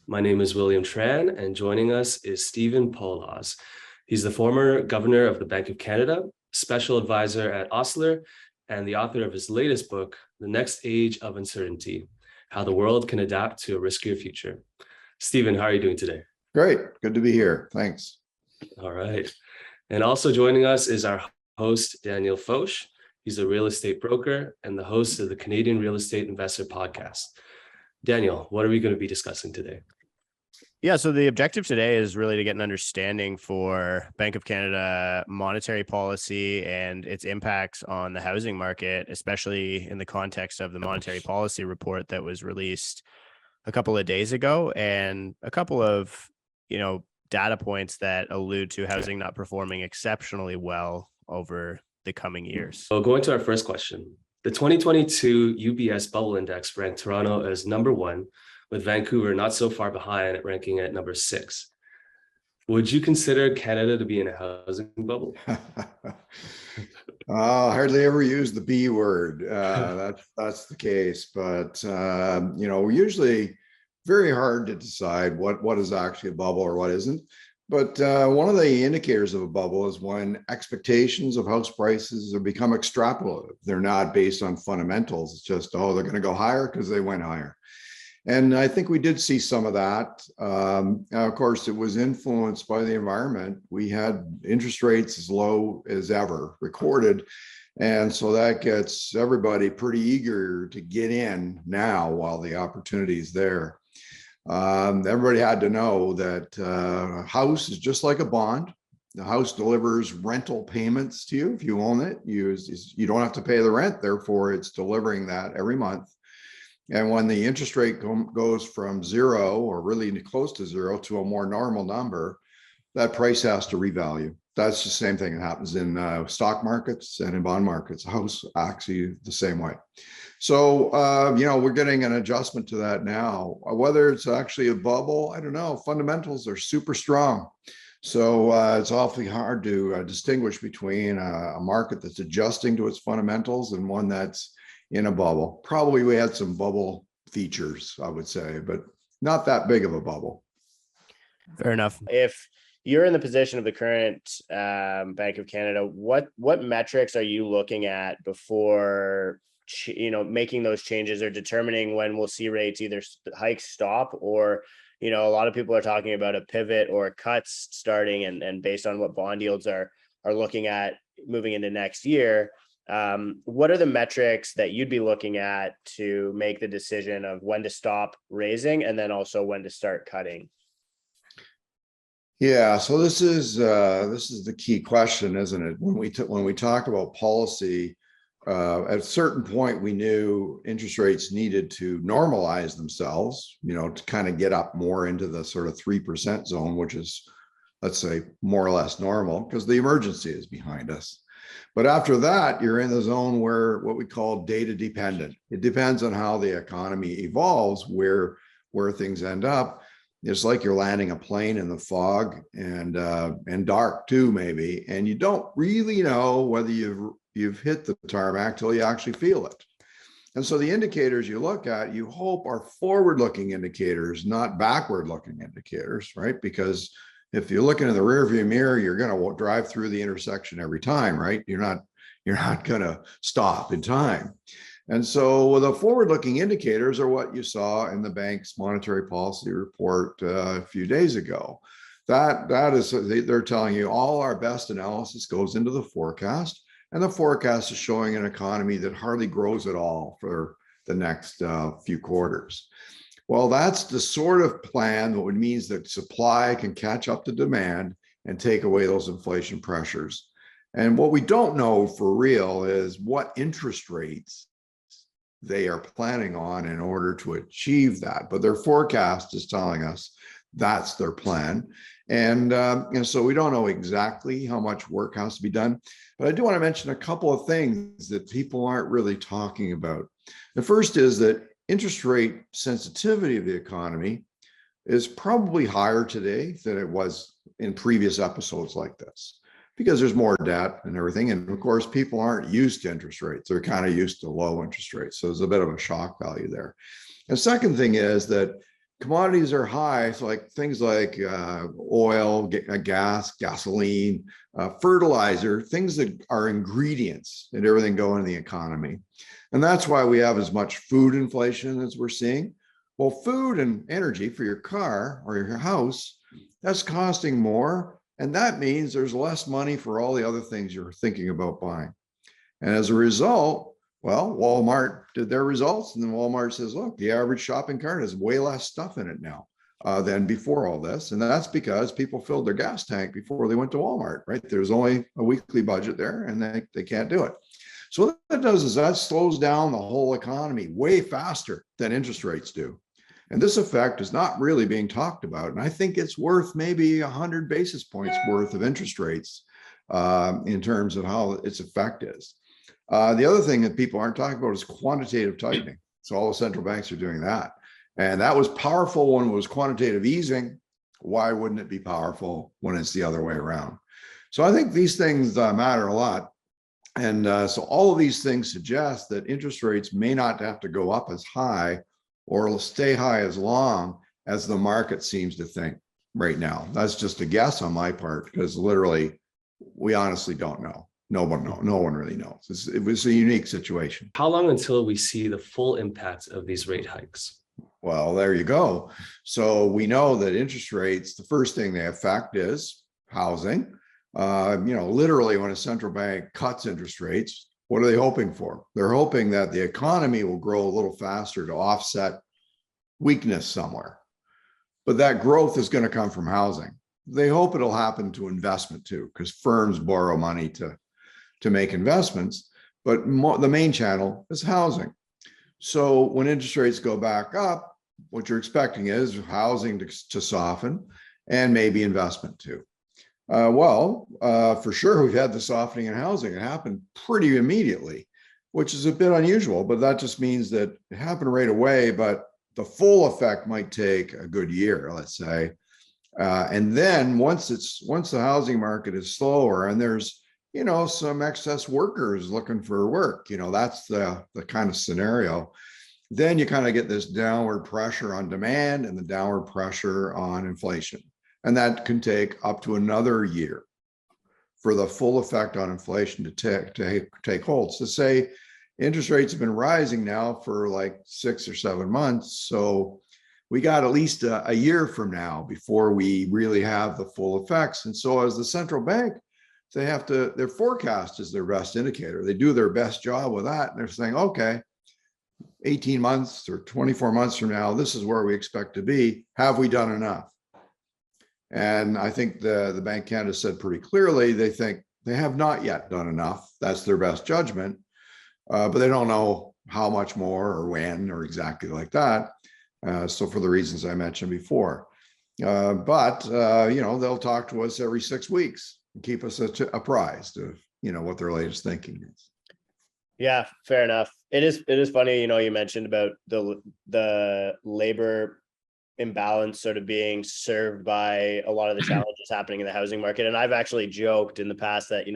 My name is William Tran, and joining us is Stephen Poloz. He's the former governor of the Bank of Canada, special advisor at Osler, and the author of his latest book, The Next Age of Uncertainty: How the World Can Adapt to a Riskier Future. Stephen, how are you doing today? Great. Good to be here. Thanks. All right. And also joining us is our host, Daniel Foch. He's a real estate broker and the host of the Canadian Real Estate Investor Podcast. Daniel, what are we going to be discussing today? Yeah, so the objective today is really to get an understanding for Bank of Canada monetary policy and its impacts on the housing market, especially in the context of the monetary policy report that was released a couple of days ago, and a couple of, data points that allude to housing not performing exceptionally well over the coming years. So going to our first question. The 2022 UBS Bubble Index ranked Toronto as number 1, with Vancouver not so far behind, ranking at number 6. Would you consider Canada to be in a housing bubble? Hardly ever use the B word. That's the case, but we're usually very hard to decide what is actually a bubble or what isn't. But one of the indicators of a bubble is when expectations of house prices have become extrapolative. They're not based on fundamentals. It's just, they're going to go higher because they went higher. And I think we did see some of that. Of course, it was influenced by the environment. We had interest rates as low as ever recorded. And so that gets everybody pretty eager to get in now while the opportunity is there. Everybody had to know that a house is just like a bond. The house delivers rental payments to you. If you own it, you don't have to pay the rent. Therefore, it's delivering that every month. And when the interest rate goes from zero or really close to zero to a more normal number, that price has to revalue. That's the same thing that happens in stock markets and in bond markets. A house actually the same way. So, we're getting an adjustment to that now. Whether it's actually a bubble, I don't know. Fundamentals are super strong. So it's awfully hard to distinguish between a market that's adjusting to its fundamentals and one that's in a bubble. Probably we had some bubble features, I would say, but not that big of a bubble. Fair enough. If you're in the position of the current Bank of Canada, what metrics are you looking at before making those changes or determining when we'll see rates either hikes stop or a lot of people are talking about a pivot or cuts starting and based on what bond yields are looking at moving into next year. What are the metrics that you'd be looking at to make the decision of when to stop raising and then also when to start cutting? Yeah, so this is the key question, isn't it? When we talk about policy, at a certain point, we knew interest rates needed to normalize themselves, to kind of get up more into the sort of 3% zone, which is, let's say, more or less normal because the emergency is behind us. But after that, you're in the zone where what we call data dependent. It depends on how the economy evolves, where things end up. It's like you're landing a plane in the fog and dark too, maybe, and you don't really know whether you've hit the tarmac till you actually feel it. And so the indicators you look at, you hope are forward-looking indicators, not backward-looking indicators, right? Because if you look into the rearview mirror, you're going to drive through the intersection every time, right? You're not going to stop in time. And so the forward-looking indicators are what you saw in the bank's monetary policy report a few days ago. That is, they're telling you all our best analysis goes into the forecast, and the forecast is showing an economy that hardly grows at all for the next few quarters. Well, that's the sort of plan that means that supply can catch up to demand and take away those inflation pressures. And what we don't know for real is what interest rates they are planning on in order to achieve that. But their forecast is telling us that's their plan. And so we don't know exactly how much work has to be done. But I do want to mention a couple of things that people aren't really talking about. The first is that interest rate sensitivity of the economy is probably higher today than it was in previous episodes like this, because there's more debt and everything. And of course, people aren't used to interest rates. They're kind of used to low interest rates. So there's a bit of a shock value there. The second thing is that commodities are high. So like things like oil, gas, gasoline, fertilizer, things that are ingredients and everything going in the economy. And that's why we have as much food inflation as we're seeing. Well, food and energy for your car or your house, that's costing more. And that means there's less money for all the other things you're thinking about buying. And as a result, well, Walmart did their results, and then Walmart says, look, the average shopping cart has way less stuff in it now than before all this. And that's because people filled their gas tank before they went to Walmart, right? There's only a weekly budget there, and they can't do it. So what that does is that slows down the whole economy way faster than interest rates do. And this effect is not really being talked about. And I think it's worth maybe 100 basis points worth of interest rates in terms of how its effect is. The other thing that people aren't talking about is quantitative tightening. So all the central banks are doing that. And that was powerful when it was quantitative easing. Why wouldn't it be powerful when it's the other way around? So I think these things matter a lot. And so all of these things suggest that interest rates may not have to go up as high or stay high as long as the market seems to think right now. That's just a guess on my part, because literally, we honestly don't know. No one really knows. It was a unique situation. How long until we see the full impact of these rate hikes? Well, there you go. So we know that interest rates, the first thing they affect is housing. Literally when a central bank cuts interest rates, what are they hoping for? They're hoping that the economy will grow a little faster to offset weakness somewhere. But that growth is going to come from housing. They hope it'll happen to investment too, because firms borrow money to make investments, but the main channel is housing. So when interest rates go back up, what you're expecting is housing to soften and maybe investment too. For sure, we've had the softening in housing. It happened pretty immediately, which is a bit unusual, but that just means that it happened right away, but the full effect might take a good year, let's say. And then once the housing market is slower and there's, some excess workers looking for work, that's the kind of scenario, then you kind of get this downward pressure on demand and the downward pressure on inflation. And that can take up to another year for the full effect on inflation to take hold. So say interest rates have been rising now for like 6 or 7 months. So we got at least a year from now before we really have the full effects. And so as the central bank, their forecast is their best indicator. They do their best job with that. And they're saying, okay, 18 months or 24 months from now, this is where we expect to be. Have we done enough? And I think the Bank of Canada said pretty clearly, they think they have not yet done enough. That's their best judgment, but they don't know how much more or when or exactly like that. So for the reasons I mentioned before, but they'll talk to us every 6 weeks and keep us apprised of, what their latest thinking is. Yeah, fair enough. It is funny, you mentioned about the labor imbalance sort of being served by a lot of the challenges happening in the housing market. And I've actually joked in the past that,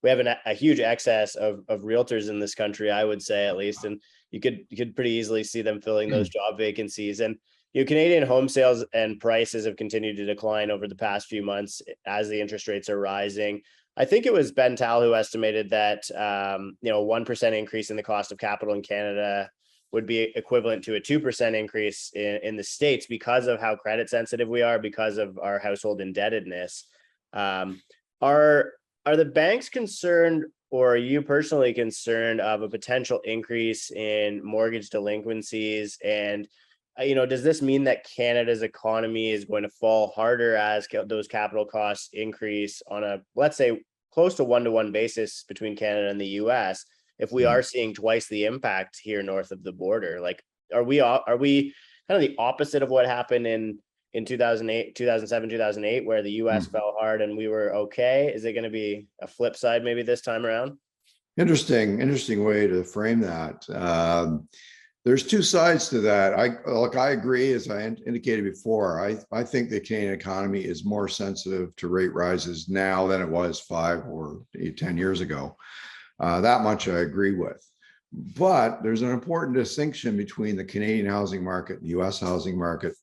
we have a huge excess of realtors in this country, I would say at least. And you could pretty easily see them filling those job vacancies. And, Canadian home sales and prices have continued to decline over the past few months as the interest rates are rising. I think it was Ben Tal who estimated that, 1% increase in the cost of capital in Canada would be equivalent to a 2% increase in the States because of how credit sensitive we are, because of our household indebtedness. Are the banks concerned, or are you personally concerned of a potential increase in mortgage delinquencies? And, does this mean that Canada's economy is going to fall harder as those capital costs increase on a, let's say, close to 1-to-1 basis between Canada and the US? If we are seeing twice the impact here north of the border, like, are we kind of the opposite of what happened in 2007, 2008, where the US fell hard and we were okay? Is it going to be a flip side maybe this time around? Interesting way to frame that. There's two sides to that. I agree, as I indicated before. I think the Canadian economy is more sensitive to rate rises now than it was 5 or 10 years ago. That much I agree with. But there's an important distinction between the Canadian housing market and the US housing market.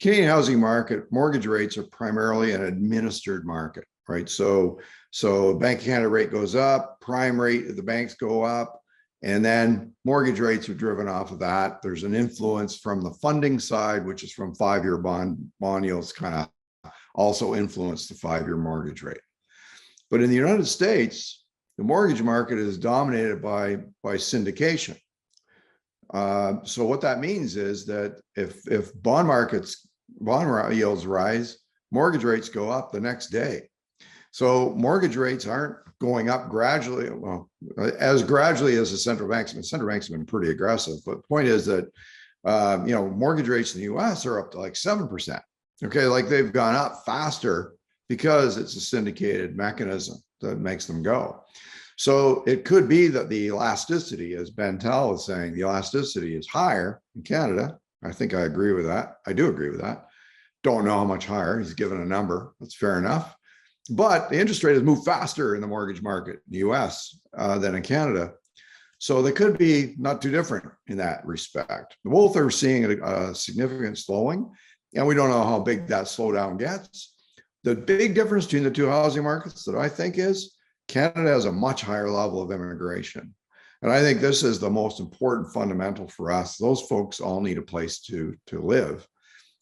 Canadian housing market, mortgage rates are primarily an administered market, right? So Bank of Canada rate goes up, prime rate of the banks go up, and then mortgage rates are driven off of that. There's an influence from the funding side, which is from 5-year bond yields, kind of also influence the 5-year mortgage rate. But in the United States, the mortgage market is dominated by syndication. So what that means is that if bond yields rise, mortgage rates go up the next day. So mortgage rates aren't going up gradually, well, as gradually as the central banks. The central banks have been pretty aggressive, but the point is that mortgage rates in the US are up to like 7%. Okay, like they've gone up faster because it's a syndicated mechanism that makes them go. So it could be that the elasticity, as Ben Tal is saying, the elasticity is higher in Canada. I think I agree with that. I do agree with that. Don't know how much higher. He's given a number. That's fair enough. But the interest rate has moved faster in the mortgage market in the US than in Canada. So they could be not too different in that respect. Both are seeing a significant slowing, and we don't know how big that slowdown gets. The big difference between the two housing markets that I think is Canada has a much higher level of immigration. And I think this is the most important fundamental for us. Those folks all need a place to live.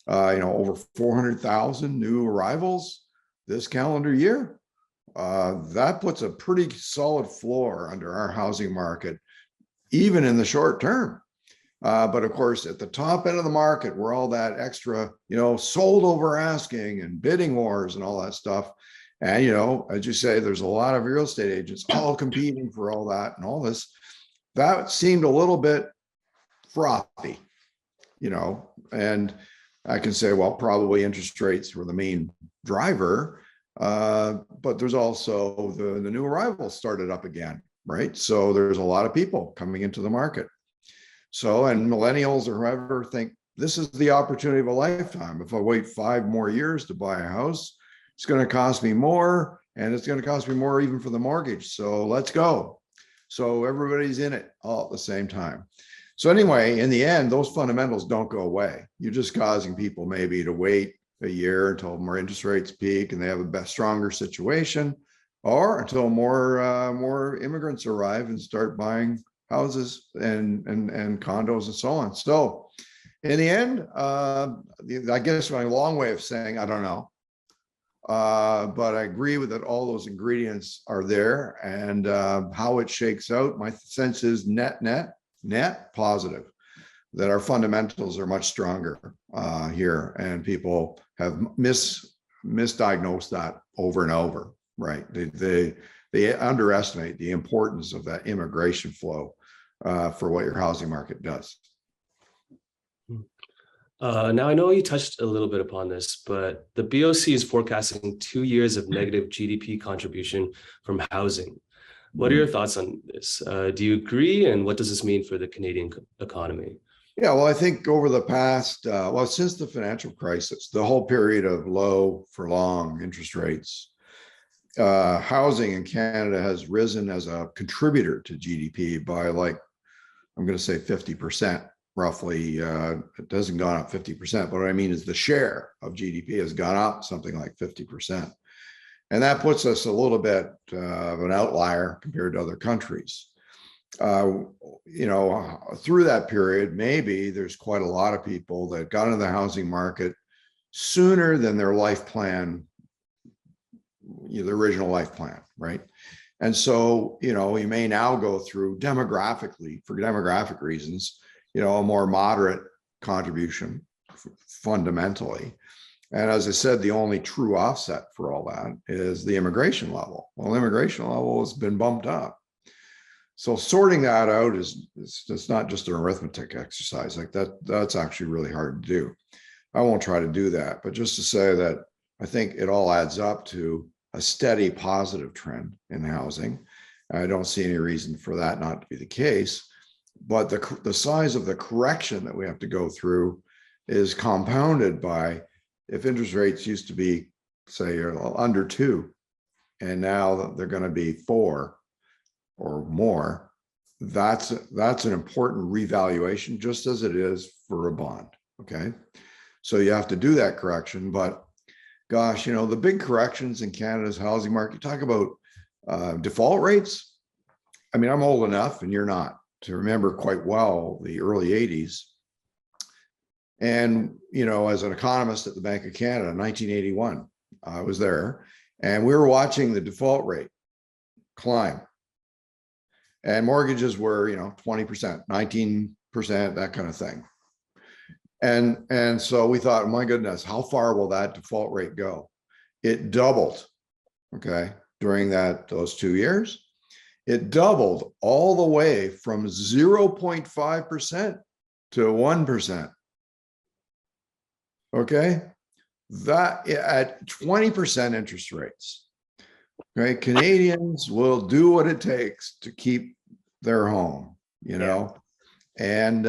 Over 400,000 new arrivals this calendar year. That puts a pretty solid floor under our housing market, even in the short term. But of course, at the top end of the market, where all that extra, sold over asking and bidding wars and all that stuff. And, as you say, there's a lot of real estate agents all competing for all that and all this. That seemed a little bit frothy, and I can say, well, probably interest rates were the main driver, but there's also the new arrivals started up again, right? So there's a lot of people coming into the market. So, and millennials or whoever think this is the opportunity of a lifetime. If I wait 5 more years to buy a house, it's going to cost me more, and it's going to cost me more even for the mortgage. So let's go. So everybody's in it all at the same time. So anyway, in the end, those fundamentals don't go away. You're just causing people maybe to wait a year until more interest rates peak and they have a stronger situation, or until more immigrants arrive and start buying houses and condos and so on. So in the end, I guess my long way of saying, I don't know. But I agree with that. All those ingredients are there, and how it shakes out, my sense is net positive, that our fundamentals are much stronger here, and people have misdiagnosed that over and over, right? They underestimate the importance of that immigration flow for what your housing market does. Now, I know you touched a little bit upon this, but the BOC is forecasting 2 years of negative GDP contribution from housing. What are your thoughts on this? Do you agree? And what does this mean for the Canadian economy? Yeah, well, I think over the past, since the financial crisis, the whole period of low for long interest rates, housing in Canada has risen as a contributor to GDP by I'm going to say 50%. Roughly, it hasn't gone up 50%, but what I mean is the share of GDP has gone up something like 50%. And that puts us a little bit of an outlier compared to other countries. Through that period, maybe there's quite a lot of people that got into the housing market sooner than their life plan, the original life plan, right? And so, you may now go through for demographic reasons, a more moderate contribution fundamentally. And as I said, the only true offset for all that is the immigration level. Well, immigration level has been bumped up. So sorting that out it's not just an arithmetic exercise like that. That's actually really hard to do. I won't try to do that, but just to say that I think it all adds up to a steady positive trend in housing. I don't see any reason for that not to be the case. But the size of the correction that we have to go through is compounded by, if interest rates used to be, say, under 2, and now they're going to be 4 or more, that's an important revaluation, just as it is for a bond. Okay, So you have to do that correction. But gosh, the big corrections in Canada's housing market, talk about default rates. I mean, I'm old enough and you're not to remember quite well the early 80s. And, as an economist at the Bank of Canada in 1981, I was there and we were watching the default rate climb. And mortgages were, 20%, 19%, that kind of thing. And so we thought, oh my goodness, how far will that default rate go? It doubled, okay, during those 2 years. It doubled all the way from 0.5% to 1%. Okay, that at 20% interest rates, right? Canadians will do what it takes to keep their home, And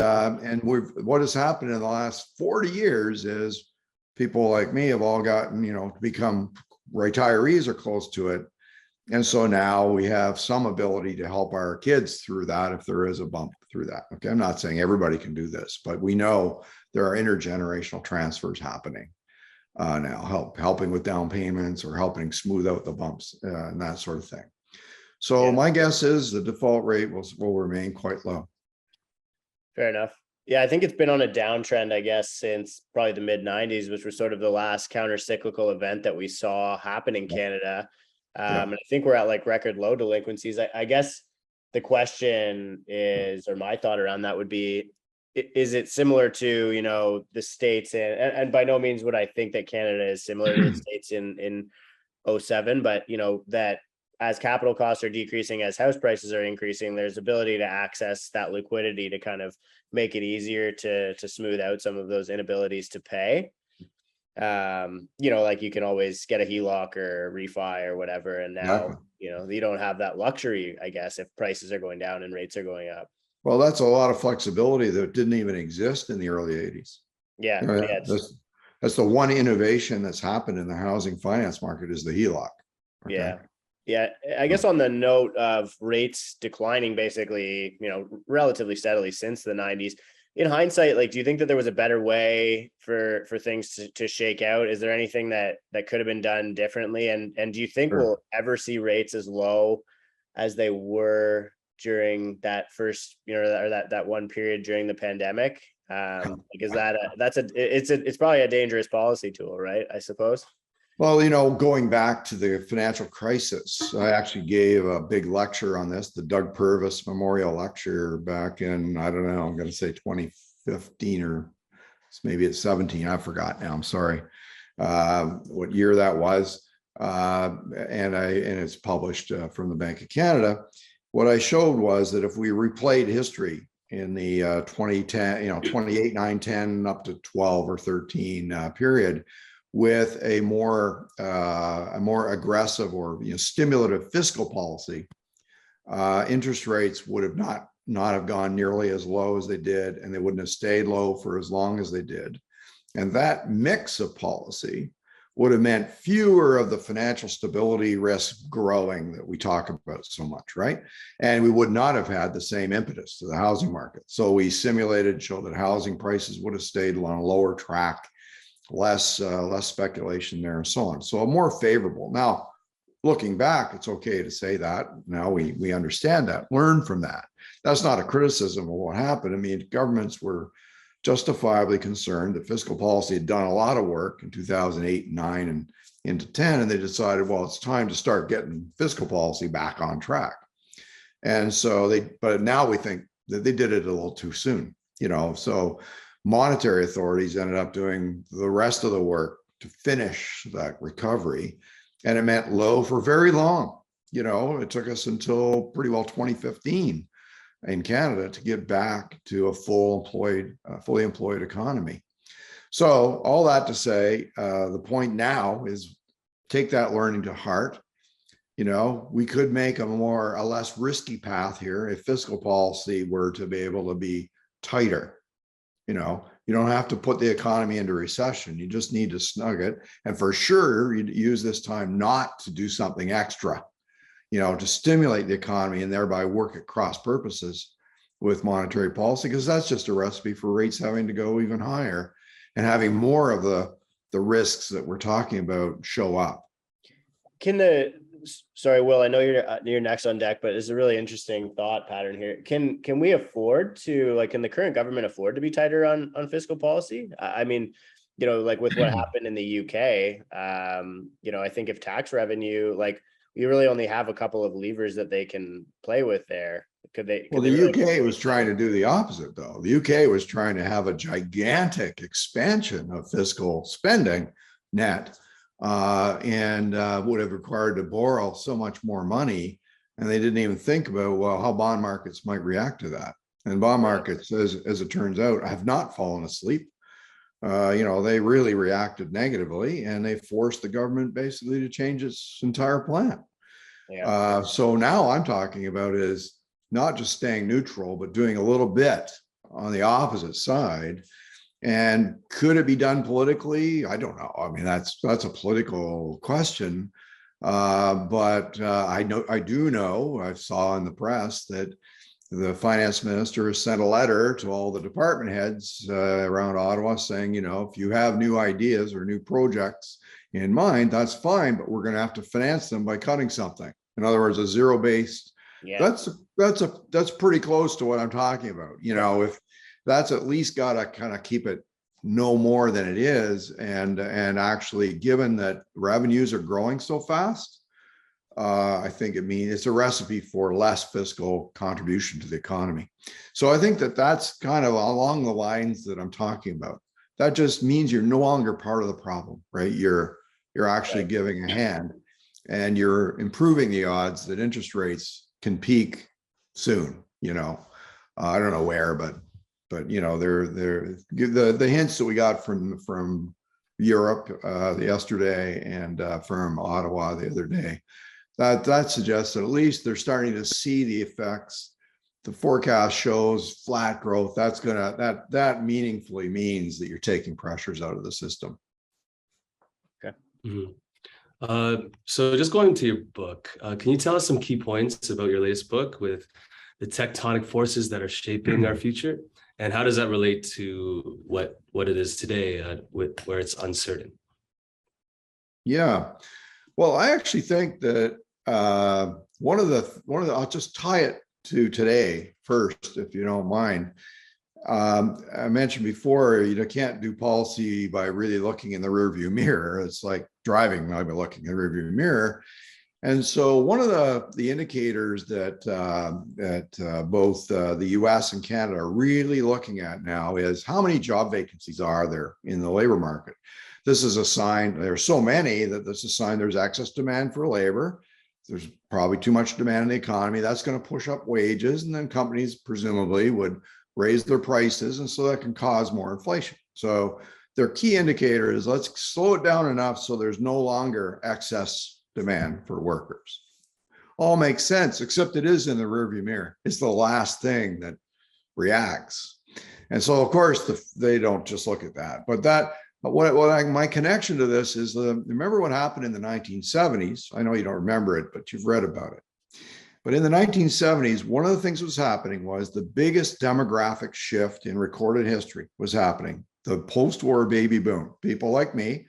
what has happened in the last 40 years is people like me have all gotten, become retirees or close to it. And so now we have some ability to help our kids through that if there is a bump through that. Okay, I'm not saying everybody can do this, but we know there are intergenerational transfers happening now, helping with down payments or helping smooth out the bumps and that sort of thing. So my guess is the default rate will remain quite low. Fair enough. Yeah, I think it's been on a downtrend, I guess, since probably the mid 90s, which was sort of the last counter-cyclical event that we saw happen in Canada. And I think we're at like record low delinquencies. I guess the question is, or my thought around that would be, is it similar to, the States? And by no means would I think that Canada is similar to the States in 07, but, that as capital costs are decreasing, as house prices are increasing, there's ability to access that liquidity to kind of make it easier to smooth out some of those inabilities to pay. Like you can always get a HELOC or refi or whatever. And now, you don't have that luxury, I guess, if prices are going down and rates are going up. Well, that's a lot of flexibility that didn't even exist in the early 80s. Yeah. That's the one innovation that's happened in the housing finance market is the HELOC. Okay? Yeah. Yeah. I guess on the note of rates declining, basically, relatively steadily since the 90s, in hindsight, like, do you think that there was a better way for things to shake out? Is there anything that could have been done differently? And do you think we'll ever see rates as low as they were during that first, or that one period during the pandemic? Because it's probably a dangerous policy tool, right? I suppose. Well, going back to the financial crisis, I actually gave a big lecture on this, the Doug Purvis Memorial Lecture back in, I don't know, I'm going to say 2015 or maybe it's 17. I forgot now. I'm sorry what year that was. And it's published from the Bank of Canada. What I showed was that if we replayed history in the 2010, 28, 9, 10 up to 12 or 13 period, with a more aggressive or stimulative fiscal policy, interest rates would have not have gone nearly as low as they did, and they wouldn't have stayed low for as long as they did. And that mix of policy would have meant fewer of the financial stability risks growing that we talk about so much, right? And we would not have had the same impetus to the housing market. So we simulated, showed that housing prices would have stayed on a lower track, less speculation there and so on. So a more favorable. Now, looking back, it's okay to say that. Now we understand that, learn from that. That's not a criticism of what happened. I mean, governments were justifiably concerned that fiscal policy had done a lot of work in 2008 and 9 and into 10, and they decided, well, it's time to start getting fiscal policy back on track. And so but now we think that they did it a little too soon, so monetary authorities ended up doing the rest of the work to finish that recovery. And it meant low for very long. It took us until pretty well 2015 in Canada to get back to a fully employed economy. So all that to say, the point now is take that learning to heart. We could make a less risky path here if fiscal policy were to be able to be tighter. You don't have to put the economy into recession. You just need to snug it. And for sure, you'd use this time not to do something extra, to stimulate the economy and thereby work at cross purposes with monetary policy, because that's just a recipe for rates having to go even higher. and having more of the risks that we're talking about show up. Sorry, Will, I know you're next on deck, but it's a really interesting thought pattern here. Can we afford to, like, can the current government afford to be tighter on fiscal policy? I mean, like with what happened in the UK, I think if tax revenue, like, we really only have a couple of levers that they can play with there. Well, the UK was trying to do the opposite, though. The UK was trying to have a gigantic expansion of fiscal spending net, and would have required to borrow so much more money. And they didn't even think about, well, how bond markets might react to that. And bond markets, as it turns out, have not fallen asleep. They really reacted negatively, and they forced the government basically to change its entire plan. Yeah. So now I'm talking about is not just staying neutral, but doing a little bit on the opposite side. And could it be done politically? I don't know. I mean, that's a political question. But I do know, I saw in the press that the finance minister has sent a letter to all the department heads around Ottawa saying, if you have new ideas or new projects in mind, that's fine, but we're going to have to finance them by cutting something. In other words, a zero-based. Yeah. That's pretty close to what I'm talking about. If that's at least got to kind of keep it no more than it is, and actually, given that revenues are growing so fast, I think it's a recipe for less fiscal contribution to the economy. So I think that's kind of along the lines that I'm talking about. That just means you're no longer part of the problem, right? You're actually giving a hand, and you're improving the odds that interest rates can peak soon. I don't know where, but they're the hints that we got from Europe yesterday and from Ottawa the other day, that suggests that at least they're starting to see the effects. The forecast shows flat growth. That meaningfully means that you're taking pressures out of the system. Okay. Mm-hmm. So just going to your book, can you tell us some key points about your latest book with the tectonic forces that are shaping our future? And how does that relate to what it is today, where it's uncertain? Yeah, well, I actually think that one of the I'll just tie it to today first, if you don't mind. I mentioned before, you can't do policy by really looking in the rearview mirror. It's like driving by looking in the rearview mirror. And so one of the indicators that both the US and Canada are really looking at now is how many job vacancies are there in the labor market. This is a sign, there's so many that this is a sign there's excess demand for labor. There's probably too much demand in the economy. That's going to push up wages, and then companies presumably would raise their prices, and so that can cause more inflation. So their key indicator is let's slow it down enough so there's no longer excess demand for workers. All makes sense, except it is in the rearview mirror. It's the last thing that reacts. And so, of course, they don't just look at that. But my connection to this is, remember what happened in the 1970s? I know you don't remember it, but you've read about it. But in the 1970s, one of the things that was happening was the biggest demographic shift in recorded history was happening. The post-war baby boom. People like me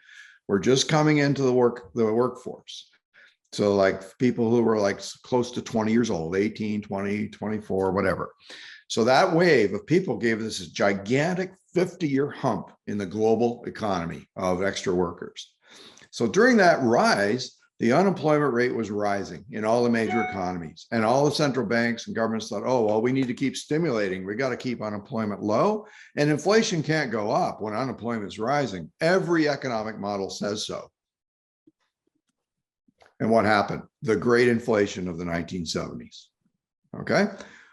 were just coming into the workforce. So like people who were like close to 20 years old, 18, 20, 24, whatever. So that wave of people gave this gigantic 50-year hump in the global economy of extra workers. So during that rise, the unemployment rate was rising in all the major economies, and all the central banks and governments thought, oh, well, we need to keep stimulating. We got to keep unemployment low, and inflation can't go up when unemployment is rising. Every economic model says so. And what happened? The great inflation of the 1970s. Okay.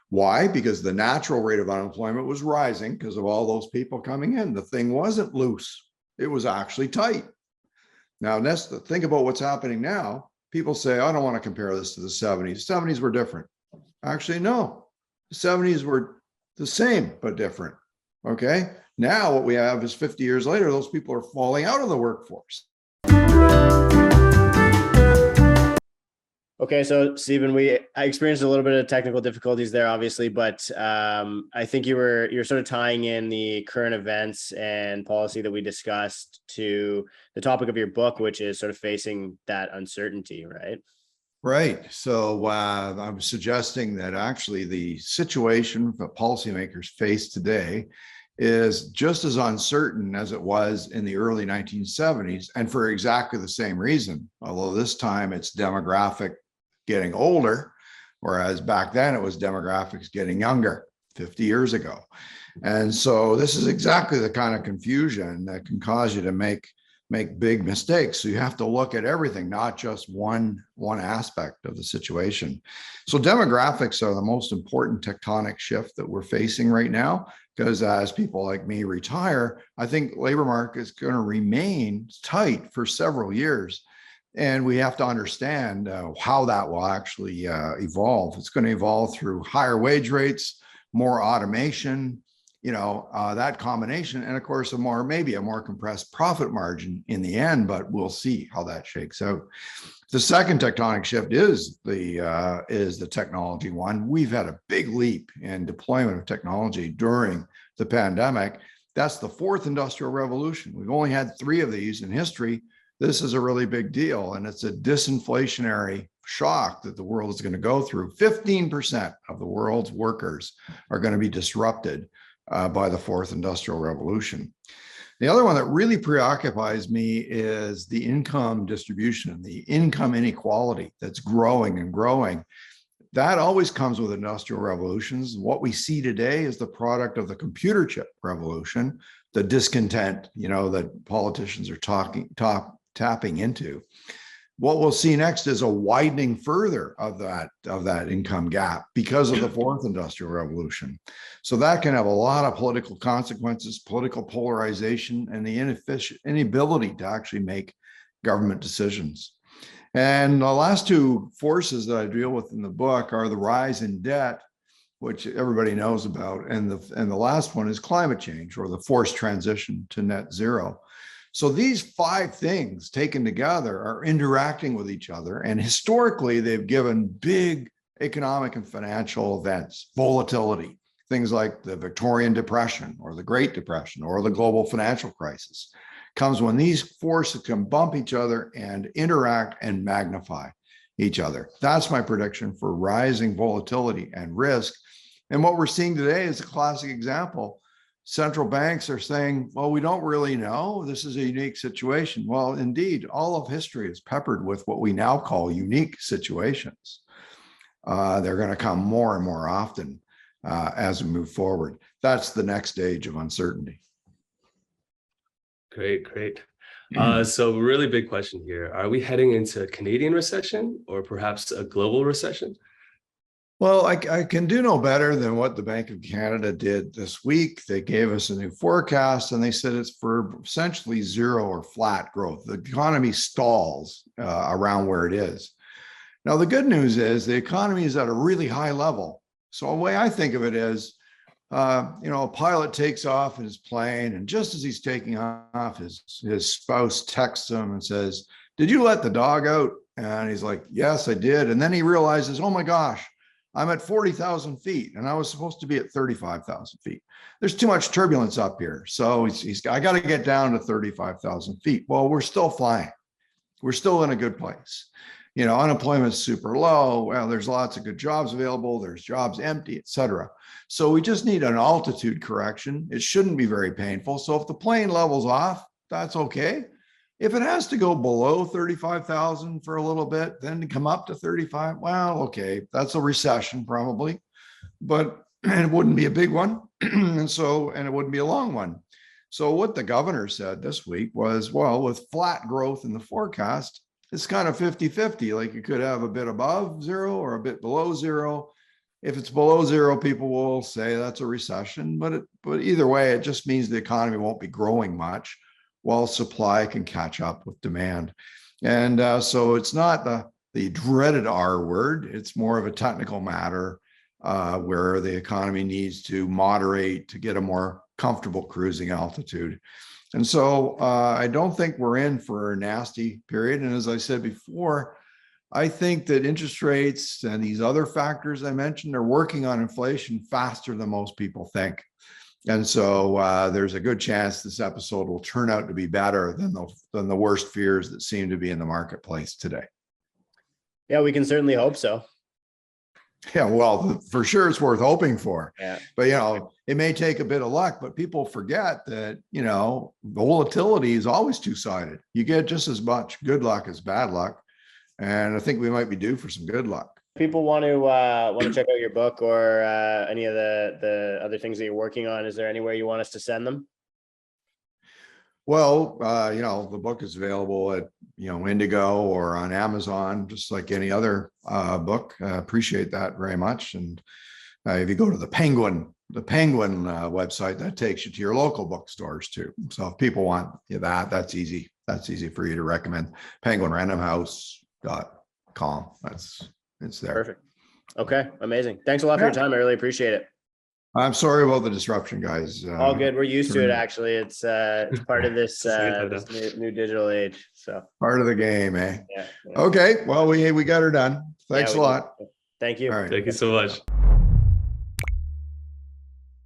Why? Because the natural rate of unemployment was rising because of all those people coming in. The thing wasn't loose. It was actually tight. Now, think about what's happening now. People say, I don't want to compare this to the 70s. 70s were different. Actually, no. The 70s were the same, but different. Okay. Now what we have is 50 years later, those people are falling out of the workforce. Okay, so Stephen, I experienced a little bit of technical difficulties there, obviously, but I think you're sort of tying in the current events and policy that we discussed to the topic of your book, which is sort of facing that uncertainty, right? Right. So I'm suggesting that actually the situation that policymakers face today is just as uncertain as it was in the early 1970s, and for exactly the same reason, although this time it's demographic getting older, whereas back then it was demographics getting younger 50 years ago. And so this is exactly the kind of confusion that can cause you to make big mistakes. So you have to look at everything, not just one aspect of the situation. So demographics are the most important tectonic shift that we're facing right now, because as people like me retire, I think labor market is going to remain tight for several years. And we have to understand how that will actually evolve. It's going to evolve through higher wage rates, more automation, that combination, and of course, maybe a more compressed profit margin in the end, but we'll see how that shakes out. The second tectonic shift is the technology one. We've had a big leap in deployment of technology during the pandemic. That's the fourth industrial revolution. We've only had 3 of these in history. This is a really big deal, and it's a disinflationary shock that the world is going to go through. 15% of the world's workers are going to be disrupted by the fourth industrial revolution. The other one that really preoccupies me is the income distribution, the income inequality that's growing and growing. That always comes with industrial revolutions. What we see today is the product of the computer chip revolution, the discontent, that politicians are tapping into. What we'll see next is a widening further of that income gap because of the fourth industrial revolution. So that can have a lot of political consequences, political polarization, and the inability to actually make government decisions. And the last 2 forces that I deal with in the book are the rise in debt, which everybody knows about, and the last one is climate change, or the forced transition to net zero. So these 5 things taken together are interacting with each other. And historically, they've given big economic and financial events, volatility, things like the Victorian Depression or the Great Depression or the global financial crisis. Comes when these forces can bump each other and interact and magnify each other. That's my prediction for rising volatility and risk. And what we're seeing today is a classic example. Central banks are saying, well, we don't really know. This is a unique situation. Well, indeed, all of history is peppered with what we now call unique situations. They're going to come more and more often as we move forward. That's the next stage of uncertainty. Great. So really big question here. Are we heading into a Canadian recession or perhaps a global recession? Well, I can do no better than what the Bank of Canada did this week. They gave us a new forecast, and they said it's for essentially 0 or flat growth. The economy stalls around where it is. Now, the good news is the economy is at a really high level. So the way I think of it is, a pilot takes off in his plane, and just as he's taking off, his spouse texts him and says, "Did you let the dog out?" And he's like, "Yes, I did." And then he realizes, "Oh my gosh, I'm at 40,000 feet and I was supposed to be at 35,000 feet. There's too much turbulence up here. So I got to get down to 35,000 feet." Well, we're still flying. We're still in a good place. Unemployment's super low. Well, there's lots of good jobs available. There's jobs empty, et cetera. So we just need an altitude correction. It shouldn't be very painful. So if the plane levels off, that's okay. If it has to go below 35,000 for a little bit, then come up to 35, well, okay, that's a recession probably, but it wouldn't be a big one. and it wouldn't be a long one. So what the governor said this week was, well, with flat growth in the forecast, it's kind of 50-50. Like you could have a bit above 0 or a bit below 0. If it's below 0, people will say that's a recession, but either way, it just means the economy won't be growing much, while supply can catch up with demand. And so it's not the dreaded R word. It's more of a technical matter where the economy needs to moderate to get a more comfortable cruising altitude. And so I don't think we're in for a nasty period. And as I said before, I think that interest rates and these other factors I mentioned are working on inflation faster than most people think. And so there's a good chance this episode will turn out to be better than the worst fears that seem to be in the marketplace today. Yeah, we can certainly hope so. Yeah, well, for sure it's worth hoping for. Yeah. But, it may take a bit of luck, but people forget that, volatility is always two-sided. You get just as much good luck as bad luck. And I think we might be due for some good luck. People want to check out your book or any of the other things that you're working on. Is there anywhere you want us to send them? Well, the book is available at, Indigo or on Amazon, just like any other book. Appreciate that very much. And if you go to the Penguin website, that takes you to your local bookstores too. So if people want that's easy. That's easy for you to recommend. PenguinRandomHouse.com. It's there. Perfect. Okay. Amazing. Thanks a lot for your time. I really appreciate it. I'm sorry about the disruption, guys. All good. We're used to it. Actually, it's part of this, this new digital age. So part of the game, eh? Yeah. Okay. Well, we got her done. Thanks a lot. Thank you. All right. Thank you so much.